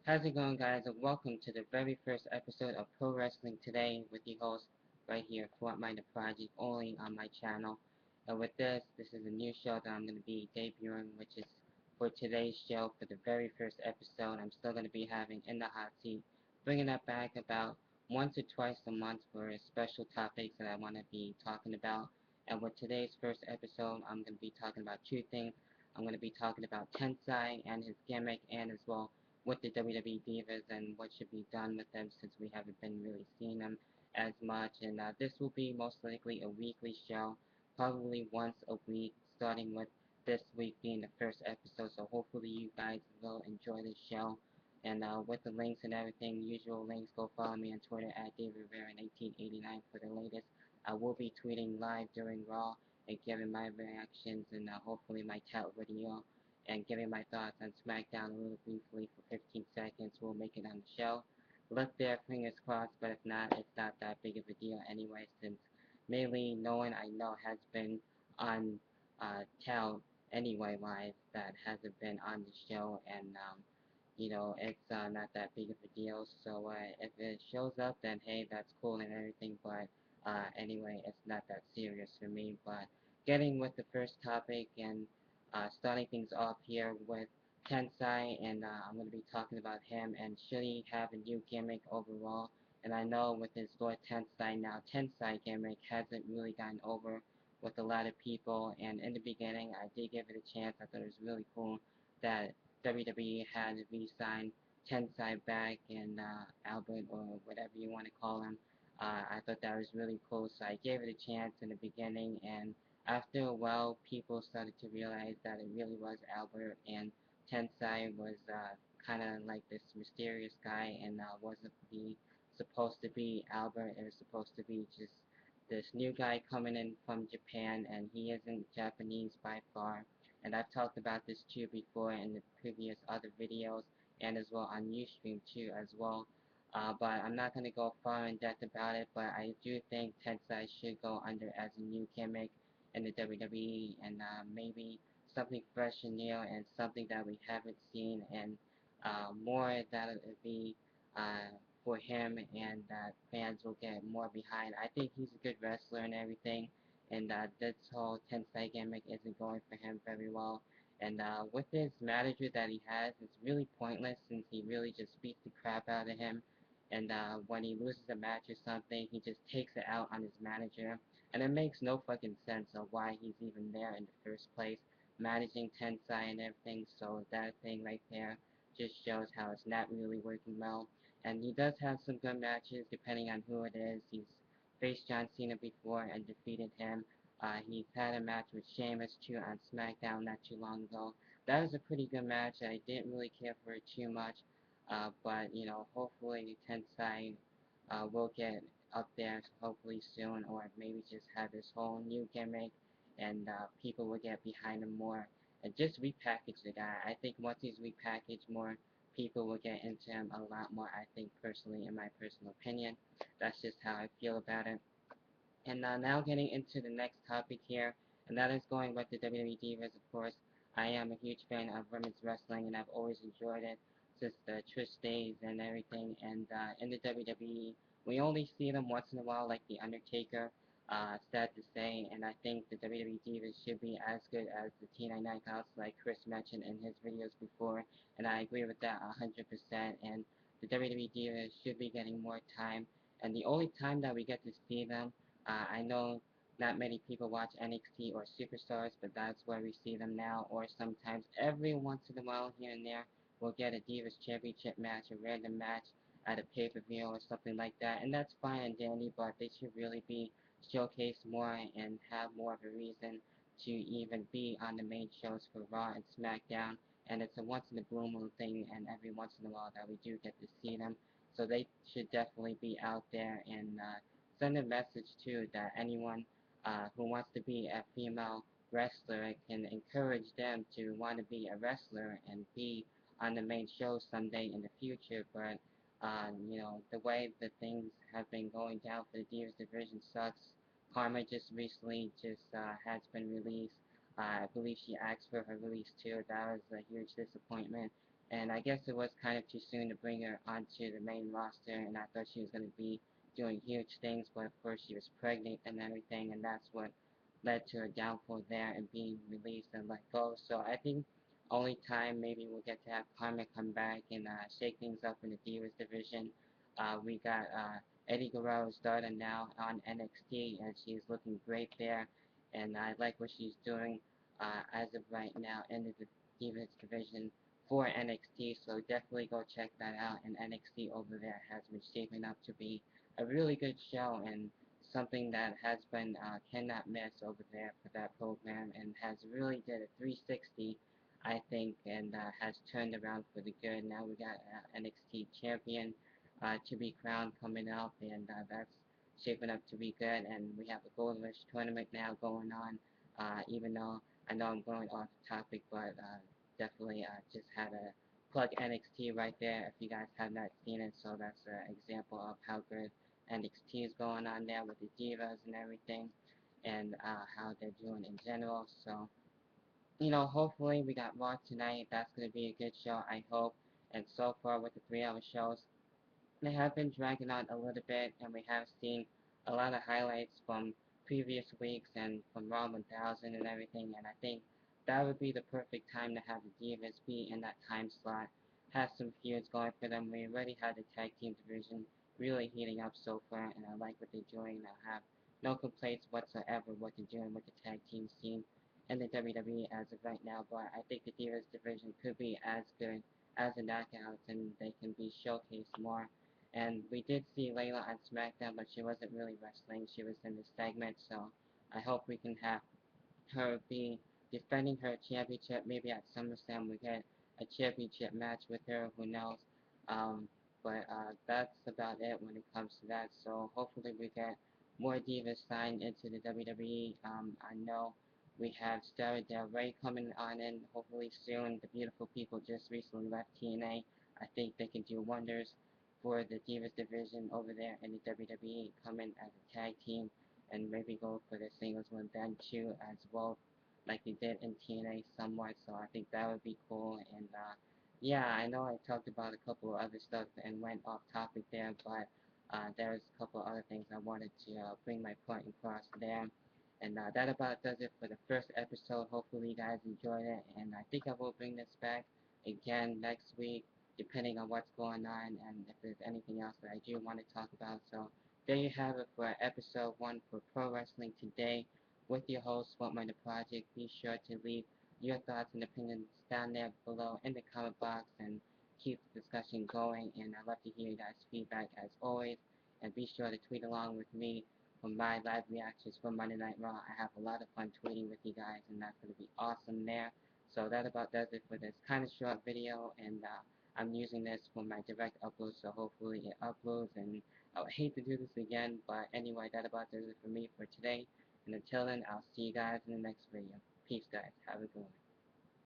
How's it going, guys? And welcome to the very first episode of Pro Wrestling Today with the host right here, Fortminorproject, only on my channel. And with this is a new show that I'm going to be debuting, which is for today's show. For the very first episode, I'm still going to be having In the Hot Seat, bringing that back about once or twice a month for special topics that I want to be talking about. And with today's first episode, I'm going to be talking about two things. I'm going to be talking about TENSAI and his gimmick, and as well with the WWE Divas and what should be done with them since we haven't been really seeing them as much. And this will be most likely a weekly show, probably once a week, starting with this week being the first episode. So hopefully you guys will enjoy this show. And with the links and everything, usual links, go follow me on Twitter at DavidRivera1989 for the latest. I will be tweeting live during Raw and giving my reactions and hopefully my tout video and giving my thoughts on SmackDown a little briefly for 15 seconds. We'll make it on the show. Look there, fingers crossed, but if not, it's not that big of a deal anyway, since mainly no one I know has been on Tell anyway live that hasn't been on the show, and it's not that big of a deal. So if it shows up, then hey, that's cool and everything, but anyway, it's not that serious for me. But getting with the first topic and starting things off here with Tensai, and I'm going to be talking about him and should he have a new gimmick overall. And I know with his Lord Tensai now, Tensai gimmick hasn't really gotten over with a lot of people. And in the beginning, I did give it a chance. I thought it was really cool that WWE had re-signed Tensai back and Albert or whatever you want to call him. I thought that was really cool, so I gave it a chance in the beginning, and after a while, people started to realize that it really was Albert, and Tensai was kind of like this mysterious guy, and wasn't be supposed to be Albert. It was supposed to be just this new guy coming in from Japan, and he isn't Japanese by far. And I've talked about this too before in the previous other videos, and as well on Ustream too as well. But I'm not going to go far in depth about it, but I do think Tensai should go under as a new gimmick in the WWE, and maybe something fresh and new and something that we haven't seen, and more that it would be uh, for him, and that fans will get more behind. I think he's a good wrestler and everything, and this whole Tensai gimmick isn't going for him very well. And with his manager that he has, it's really pointless since he really just beats the crap out of him. And when he loses a match or something, he just takes it out on his manager. And it makes no fucking sense of why he's even there in the first place, managing Tensai and everything. So that thing right there just shows how it's not really working well. And he does have some good matches depending on who it is. He's faced John Cena before and defeated him. He's had a match with Sheamus too on SmackDown not too long ago. That was a pretty good match. I didn't really care for it too much, but hopefully Tensai will get up there hopefully soon, or maybe just have this whole new gimmick, and people will get behind him more. And just repackage the guy. I think once he's repackaged more, people will get into him a lot more. I think personally, in my personal opinion, that's just how I feel about it. And now getting into the next topic here, and that is going with the WWE Divas, of course. I am a huge fan of women's wrestling, and I've always enjoyed it since the Trish days and everything. And in the WWE, we only see them once in a while, like The Undertaker, sad to say. And I think the WWE Divas should be as good as the TNA Knockouts, like Chris mentioned in his videos before. And I agree with that 100%. And the WWE Divas should be getting more time. And the only time that we get to see them, I know not many people watch NXT or Superstars, but that's where we see them now. Or sometimes every once in a while, here and there, we'll get a Divas Championship match, a random match at a pay-per-view or something like that. And that's fine and dandy, but they should really be showcased more and have more of a reason to even be on the main shows for Raw and SmackDown. And it's a once in a blue moon thing, and every once in a while that we do get to see them. So they should definitely be out there and send a message too that anyone who wants to be a female wrestler can encourage them to want to be a wrestler and be on the main show someday in the future. But the way that things have been going down for the Divas division sucks. Karma just recently just has been released. I believe she asked for her release too. That was a huge disappointment. And I guess it was kind of too soon to bring her onto the main roster, and I thought she was going to be doing huge things, but of course she was pregnant and everything, and that's what led to her downfall there and being released and let go. So I think only time maybe we'll get to have Karma come back and shake things up in the Divas division. We got Eddie Guerrero starting now on NXT, and she's looking great there, and I like what she's doing as of right now in the Divas division for NXT, so definitely go check that out. And NXT over there has been shaping up to be a really good show and something that has been cannot miss over there for that program and has really did a 360, I think, and has turned around for the good. Now we got NXT champion to be crowned coming up, and that's shaping up to be good. And we have a Gold Rush tournament now going on, even though I know I'm going off topic, but definitely just had a plug NXT right there if you guys have not seen it. So that's an example of how good NXT is going on there with the Divas and everything, and how they're doing in general. So, hopefully we got Raw tonight. That's going to be a good show, I hope. And so far with the 3 hour shows, they have been dragging on a little bit, and we have seen a lot of highlights from previous weeks and from Raw 1000 and everything, and I think that would be the perfect time to have the Divas be in that time slot, have some feuds going for them. We already had the tag team division really heating up so far, and I like what they're doing. I have no complaints whatsoever what they're doing with the tag team scene in the WWE as of right now, but I think the Divas division could be as good as the Knockouts, and they can be showcased more. And we did see Layla on SmackDown, but she wasn't really wrestling. She was in the segment, so I hope we can have her be defending her championship. Maybe at SummerSlam we get a championship match with her. Who knows? Um, but that's about it when it comes to that. So hopefully we get more divas signed into the WWE. I know we have Sarah Del Rey coming on in hopefully soon. The beautiful people just recently left TNA. I think they can do wonders for the Divas division over there in the WWE, coming as a tag team and maybe go for the singles one then too as well, like they did in TNA somewhat. So I think that would be cool. And yeah, I know I talked about a couple of other stuff and went off topic there, but there's a couple of other things I wanted to bring my point across there. And that about does it for the first episode. Hopefully you guys enjoyed it, and I think I will bring this back again next week, depending on what's going on and if there's anything else that I do want to talk about. So there you have it for episode 1 for Pro Wrestling Today with your host, Fortminorproject. Be sure to leave your thoughts and opinions down there below in the comment box and keep the discussion going. And I'd love to hear you guys' feedback as always. And be sure to tweet along with me for my live reactions from Monday Night Raw. I have a lot of fun tweeting with you guys, and that's going to be awesome there. So that about does it for this kind of short video, and I'm using this for my direct upload, so hopefully it uploads, and I would hate to do this again, but anyway, that about does it for me for today, and until then, I'll see you guys in the next video. Peace, guys. Have a good one.